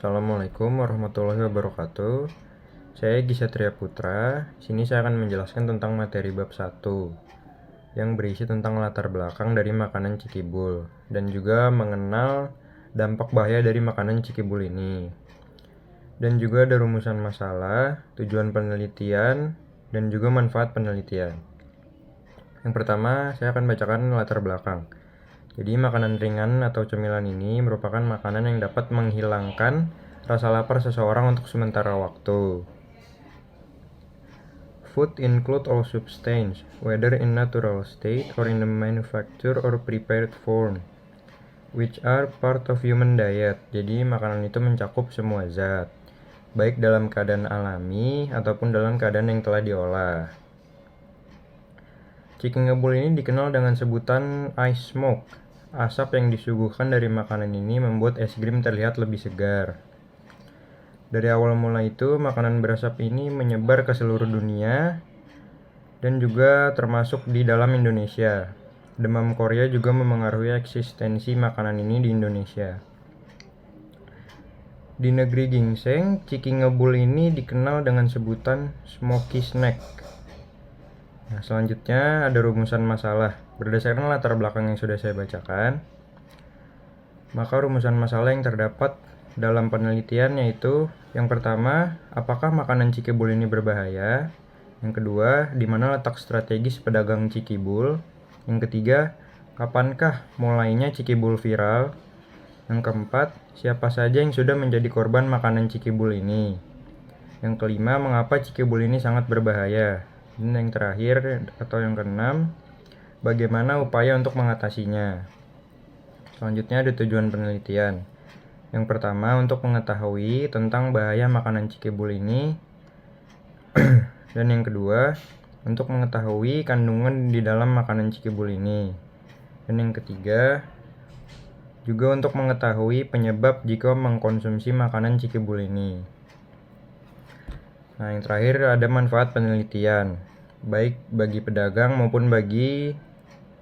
Assalamualaikum warahmatullahi wabarakatuh. Saya Egi Satria Putra. Sini saya akan menjelaskan tentang materi bab 1 yang berisi tentang latar belakang dari makanan cikibul dan juga mengenal dampak bahaya dari makanan cikibul ini. Dan juga ada rumusan masalah, tujuan penelitian, dan juga manfaat penelitian. Yang pertama, saya akan bacakan latar belakang. Jadi makanan ringan atau cemilan ini merupakan makanan yang dapat menghilangkan rasa lapar seseorang untuk sementara waktu. Food include all substances, whether in natural state or in a manufactured or prepared form, which are part of human diet. Jadi makanan itu mencakup semua zat, baik dalam keadaan alami ataupun dalam keadaan yang telah diolah. Chicken ngebul ini dikenal dengan sebutan ice smoke. Asap yang disuguhkan dari makanan ini membuat es krim terlihat lebih segar. Dari awal mula itu, makanan berasap ini menyebar ke seluruh dunia dan juga termasuk di dalam Indonesia. Demam Korea juga memengaruhi eksistensi makanan ini di Indonesia. Di negeri gingseng, chicken ngebul ini dikenal dengan sebutan smoky snack. Nah, selanjutnya ada rumusan masalah. Berdasarkan latar belakang yang sudah saya bacakan, maka rumusan masalah yang terdapat dalam penelitian yaitu yang pertama, apakah makanan cikibul ini berbahaya? Yang kedua, di mana letak strategis pedagang cikibul? Yang ketiga, kapankah mulainya cikibul viral? Yang keempat, siapa saja yang sudah menjadi korban makanan cikibul ini? Yang kelima, mengapa cikibul ini sangat berbahaya? Dan yang terakhir atau yang keenam, bagaimana upaya untuk mengatasinya? Selanjutnya ada tujuan penelitian. Yang pertama, untuk mengetahui tentang bahaya makanan cikibul ini. Dan yang kedua, untuk mengetahui kandungan di dalam makanan cikibul ini. Dan yang ketiga, juga untuk mengetahui penyebab jika mengkonsumsi makanan cikibul ini. Nah, yang terakhir ada manfaat penelitian, baik bagi pedagang maupun bagi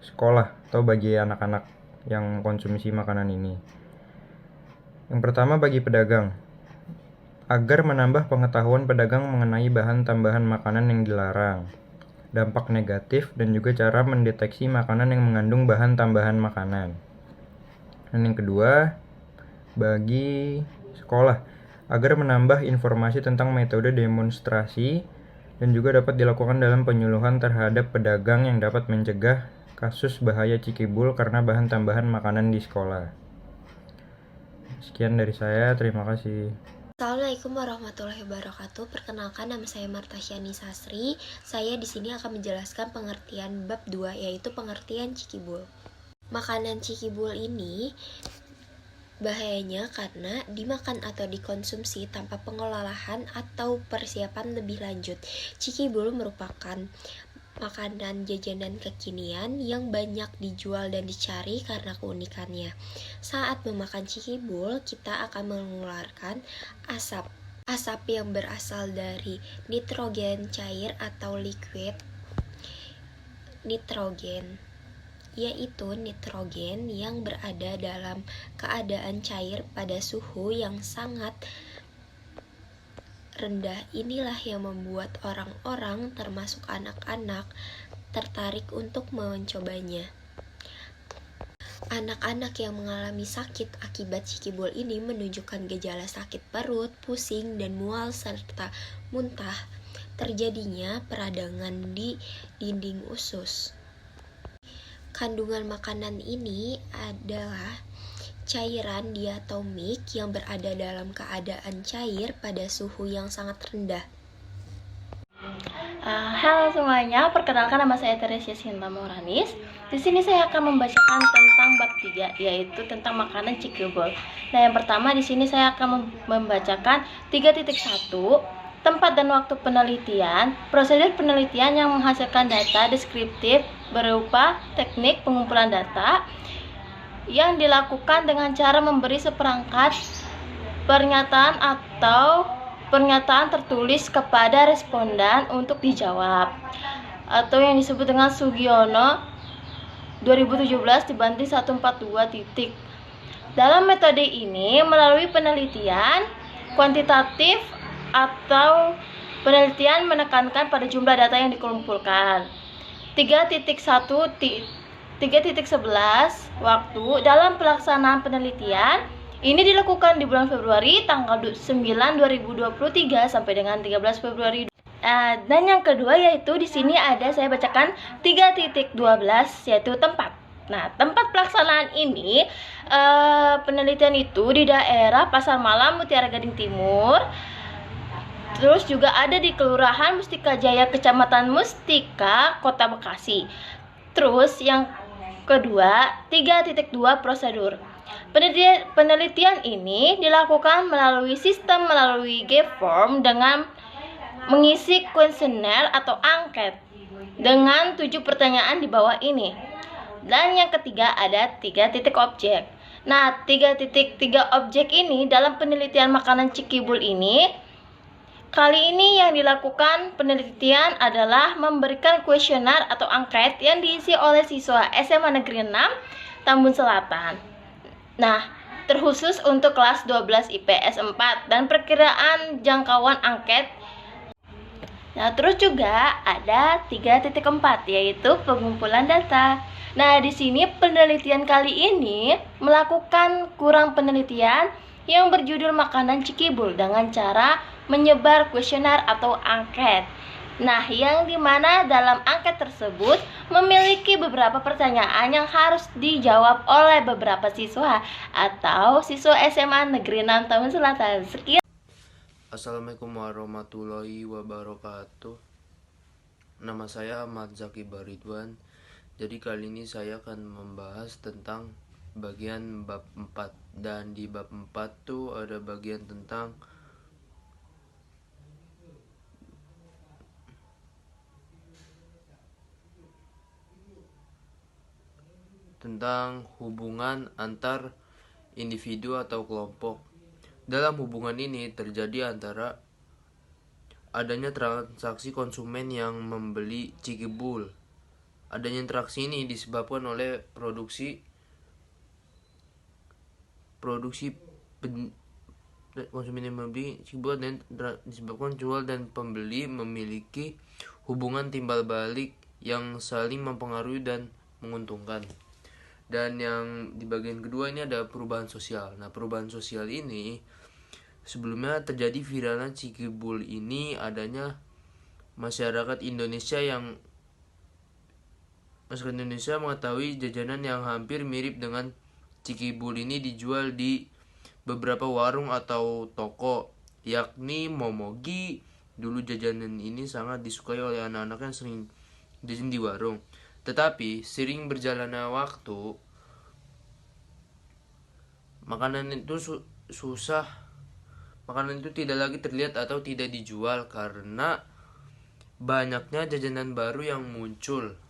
sekolah atau bagi anak-anak yang konsumsi makanan ini. Yang pertama, bagi pedagang, agar menambah pengetahuan pedagang mengenai bahan tambahan makanan yang dilarang, dampak negatif, dan juga cara mendeteksi makanan yang mengandung bahan tambahan makanan. Dan yang kedua, bagi sekolah, agar menambah informasi tentang metode demonstrasi dan juga dapat dilakukan dalam penyuluhan terhadap pedagang yang dapat mencegah kasus bahaya cikibul karena bahan tambahan makanan di sekolah. Sekian dari saya, terima kasih. Assalamualaikum warahmatullahi wabarakatuh. Perkenalkan, nama saya Marta Syani Sasri. Saya di sini akan menjelaskan pengertian bab 2, yaitu pengertian cikibul. Makanan cikibul ini bahayanya karena dimakan atau dikonsumsi tanpa pengolahan atau persiapan lebih lanjut. Cikibul merupakan makanan jajanan kekinian yang banyak dijual dan dicari karena keunikannya. Saat memakan cikibul, kita akan mengeluarkan asap. Asap yang berasal dari nitrogen cair atau liquid nitrogen, yaitu nitrogen yang berada dalam keadaan cair pada suhu yang sangat rendah. Inilah yang membuat orang-orang, termasuk anak-anak, tertarik untuk mencobanya. Anak-anak yang mengalami sakit akibat cikibul ini menunjukkan gejala sakit perut, pusing, dan mual serta muntah. Terjadinya peradangan di dinding usus. Kandungan makanan ini adalah cairan diatomik yang berada dalam keadaan cair pada suhu yang sangat rendah. Halo semuanya, perkenalkan nama saya Teresia Sinta Moranis. Di sini saya akan membacakan tentang bab 3, yaitu tentang makanan cikibul. Nah, yang pertama di sini saya akan membacakan 3.1, tempat dan waktu penelitian, prosedur penelitian yang menghasilkan data deskriptif berupa teknik pengumpulan data yang dilakukan dengan cara memberi seperangkat pernyataan atau pernyataan tertulis kepada responden untuk dijawab, atau yang disebut dengan Sugiono 2017 dibanting 142 titik. Dalam metode ini melalui penelitian kuantitatif atau penelitian menekankan pada jumlah data yang dikumpulkan. 3.11 waktu dalam pelaksanaan penelitian ini dilakukan di bulan Februari tanggal 9 2023 sampai dengan 13 Februari. Dan yang kedua yaitu di sini ada saya bacakan 3.12 yaitu tempat. Nah, tempat pelaksanaan ini penelitian itu di daerah Pasar Malam, Mutiara Gading Timur. Terus juga ada di Kelurahan Mustika Jaya, Kecamatan Mustika, Kota Bekasi. Terus yang kedua, 3.2 prosedur. Penelitian ini dilakukan melalui sistem melalui G-form dengan mengisi kuesioner atau angket dengan 7 pertanyaan di bawah ini. Dan yang ketiga ada 3 titik objek. Nah, 3.3 objek ini dalam penelitian makanan Cikibul ini, kali ini yang dilakukan penelitian adalah memberikan kuesioner atau angket yang diisi oleh siswa SMA Negeri 6 Tambun Selatan. Nah, terkhusus untuk kelas 12 IPS 4 dan perkiraan jangkauan angket. Nah, terus juga ada 3.4 yaitu pengumpulan data. Nah, di sini penelitian kali ini melakukan kurang penelitian yang berjudul makanan Cikibul dengan cara menyebar kuesioner atau angket. Nah, yang dimana dalam angket tersebut memiliki beberapa pertanyaan yang harus dijawab oleh beberapa siswa atau siswa SMA Negeri 6 Tambun Selatan. Sekian. Assalamualaikum warahmatullahi wabarakatuh. Nama saya Ahmad Zaki Baridwan. Jadi kali ini saya akan membahas tentang bagian bab 4. Dan di bab 4 tuh ada bagian tentang hubungan antar individu atau kelompok. Dalam hubungan ini terjadi antara adanya transaksi konsumen yang membeli Cikibul. Adanya interaksi ini disebabkan oleh konsumen yang membeli Cikibul dan disebabkan jual dan pembeli memiliki hubungan timbal balik yang saling mempengaruhi dan menguntungkan. Dan yang di bagian kedua ini ada perubahan sosial. Nah, perubahan sosial ini sebelumnya terjadi viralnya Cikibul ini adanya masyarakat Indonesia mengetahui jajanan yang hampir mirip dengan Cikibul ini dijual di beberapa warung atau toko, yakni Momogi. Dulu jajanan ini sangat disukai oleh anak-anak yang sering jajan di warung. Tetapi sering berjalannya waktu, makanan itu tidak lagi terlihat atau tidak dijual karena banyaknya jajanan baru yang muncul.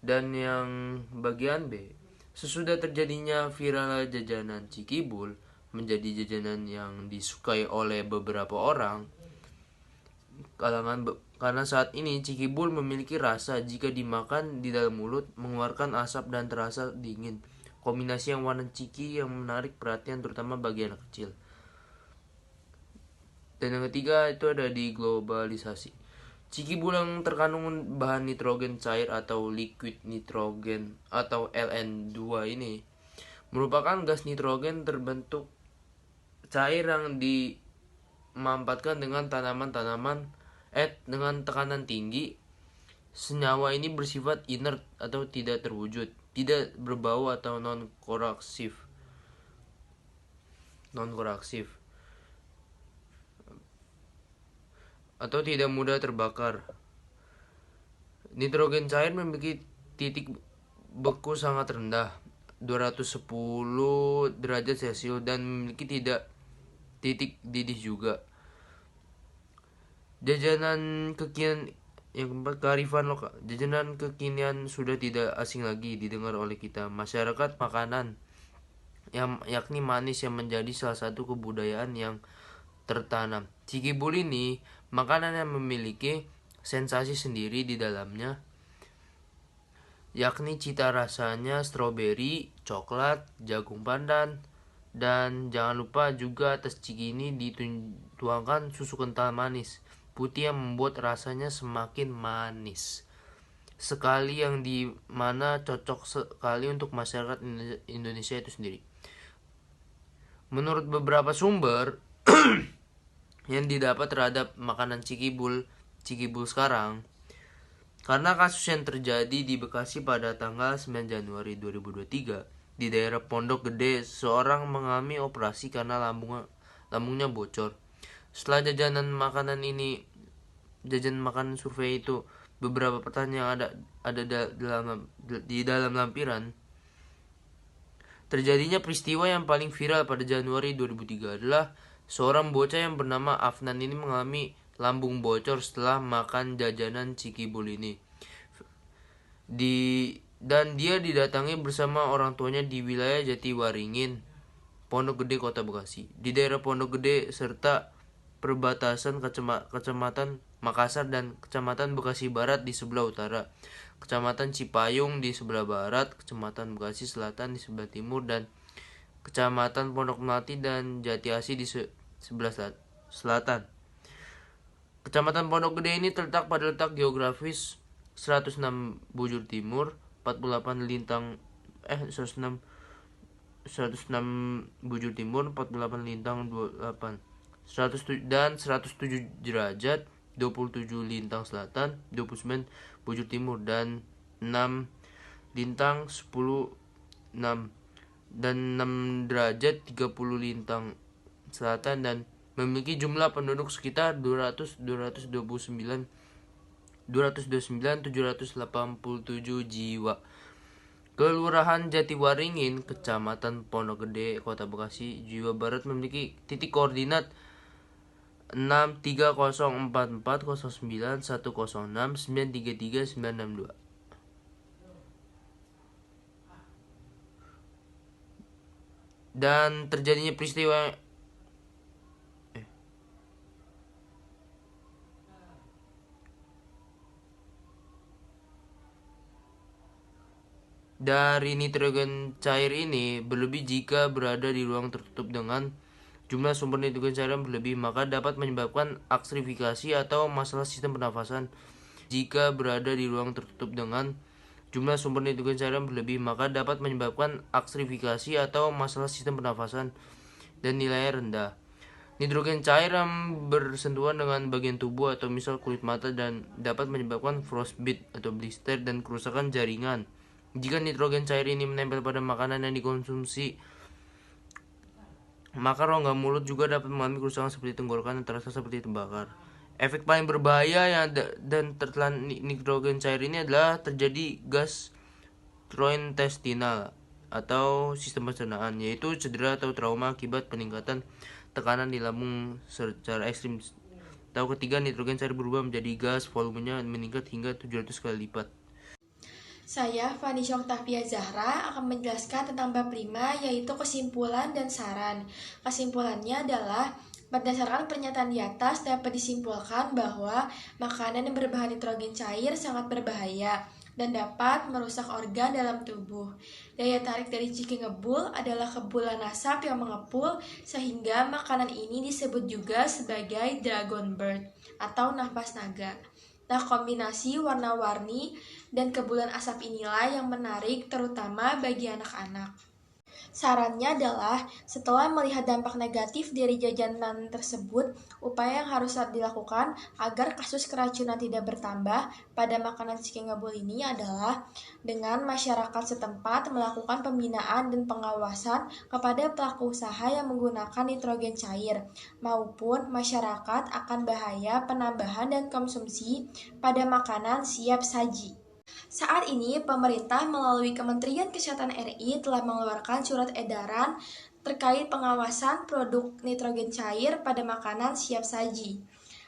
Dan yang bagian B, sesudah terjadinya viral jajanan Cikibul menjadi jajanan yang disukai oleh beberapa orang karena saat ini Cikibul memiliki rasa jika dimakan di dalam mulut mengeluarkan asap dan terasa dingin. Kombinasi yang warna ciki yang menarik perhatian terutama bagi anak kecil. Dan yang ketiga itu ada di globalisasi. Cikibul yang terkandung bahan nitrogen cair atau liquid nitrogen atau LN2 ini merupakan gas nitrogen terbentuk cair yang dimampatkan dengan dengan tekanan tinggi. Senyawa ini bersifat inert atau tidak terwujud, tidak berbau atau non-koreksif atau tidak mudah terbakar. Nitrogen cair memiliki titik beku sangat rendah, 210 derajat Celcius, dan memiliki titik didih juga. Jajanan kekinian yang keempat, kearifan lokal. Jajanan kekinian sudah tidak asing lagi didengar oleh kita. Masyarakat makanan yakni manis yang menjadi salah satu kebudayaan yang tertanam. Cikibul ini makanan yang memiliki sensasi sendiri di dalamnya. yakni cita rasanya stroberi, coklat, jagung pandan, dan jangan lupa juga atas ciki ini dituangkan susu kental manis putih yang membuat rasanya semakin manis sekali, yang dimana cocok sekali untuk masyarakat Indonesia itu sendiri. Menurut beberapa sumber yang didapat terhadap makanan cikibul sekarang, karena kasus yang terjadi di Bekasi pada tanggal 9 Januari 2023 di daerah Pondok Gede, seorang mengalami operasi karena lambungnya bocor. Setelah jajanan makanan survei itu, beberapa pertanyaan yang ada di dalam lampiran. Terjadinya peristiwa yang paling viral pada Januari 2003 adalah seorang bocah yang bernama Afnan ini mengalami lambung bocor setelah makan jajanan cikibul ini. Dan dia didatangi bersama orang tuanya di wilayah Jatiwaringin, Pondok Gede, Kota Bekasi. Di daerah Pondok Gede serta perbatasan Kecamatan Makassar dan Kecamatan Bekasi Barat di sebelah utara, Kecamatan Cipayung di sebelah barat, Kecamatan Bekasi Selatan di sebelah timur, dan Kecamatan Pondok Melati dan Jati Asih di sebelah selatan. Kecamatan Pondok Gede ini terletak pada letak geografis 106 bujur timur, 106 bujur timur, 48 lintang 28, 107 dan 107 derajat, 27 lintang selatan, 29 bujur timur, dan 6 lintang 10 6 dan 6 derajat 30 lintang selatan, dan memiliki jumlah penduduk sekitar 229.787 jiwa. Kelurahan Jatiwaringin, Kecamatan Pondok Gede, Kota Bekasi, Jawa Barat memiliki titik koordinat 6304409106933 dan terjadinya peristiwa dari nitrogen cair ini berlebih jika berada di ruang tertutup dengan jumlah sumber nitrogen cair yang berlebih, maka dapat menyebabkan aksidifikasi atau masalah sistem pernafasan. Jika berada di ruang tertutup dengan jumlah sumber nitrogen cair yang berlebih, maka dapat menyebabkan aksidifikasi atau masalah sistem pernafasan dan nilainya rendah. Nitrogen cair yang bersentuhan dengan bagian tubuh atau misal kulit mata dan dapat menyebabkan frostbite atau blister dan kerusakan jaringan. Jika nitrogen cair ini menempel pada makanan yang dikonsumsi, maka rongga mulut juga dapat mengalami kerusakan seperti tenggorokan dan terasa seperti terbakar. Efek paling berbahaya yang dan tertelan nitrogen cair ini adalah terjadi gastrointestinal atau sistem pencernaan, yaitu cedera atau trauma akibat peningkatan tekanan di lambung secara ekstrim. Tahap ketiga, nitrogen cair berubah menjadi gas, volumenya meningkat hingga 700 kali lipat. Saya, Fani Oktavia Zahra, akan menjelaskan tentang bab 5, yaitu kesimpulan dan saran. Kesimpulannya adalah, berdasarkan pernyataan di atas dapat disimpulkan bahwa makanan yang berbahan nitrogen cair sangat berbahaya dan dapat merusak organ dalam tubuh. Daya tarik dari ciki ngebul adalah kepulan asap yang mengepul, sehingga makanan ini disebut juga sebagai dragon bird atau nafas naga. Nah, kombinasi warna-warni dan kepulan asap inilah yang menarik terutama bagi anak-anak. Sarannya adalah, setelah melihat dampak negatif dari jajanan tersebut, upaya yang harus dilakukan agar kasus keracunan tidak bertambah pada makanan ciki ngebul ini adalah dengan masyarakat setempat melakukan pembinaan dan pengawasan kepada pelaku usaha yang menggunakan nitrogen cair, maupun masyarakat akan bahaya penambahan dan konsumsi pada makanan siap saji. Saat ini, pemerintah melalui Kementerian Kesehatan RI telah mengeluarkan surat edaran terkait pengawasan produk nitrogen cair pada makanan siap saji.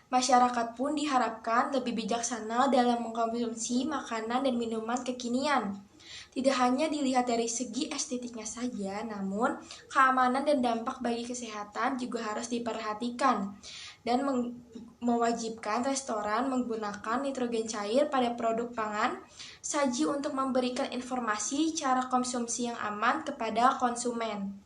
Masyarakat pun diharapkan lebih bijaksana dalam mengkonsumsi makanan dan minuman kekinian. Tidak hanya dilihat dari segi estetiknya saja, namun keamanan dan dampak bagi kesehatan juga harus diperhatikan. dan mewajibkan restoran menggunakan nitrogen cair pada produk pangan saji untuk memberikan informasi cara konsumsi yang aman kepada konsumen.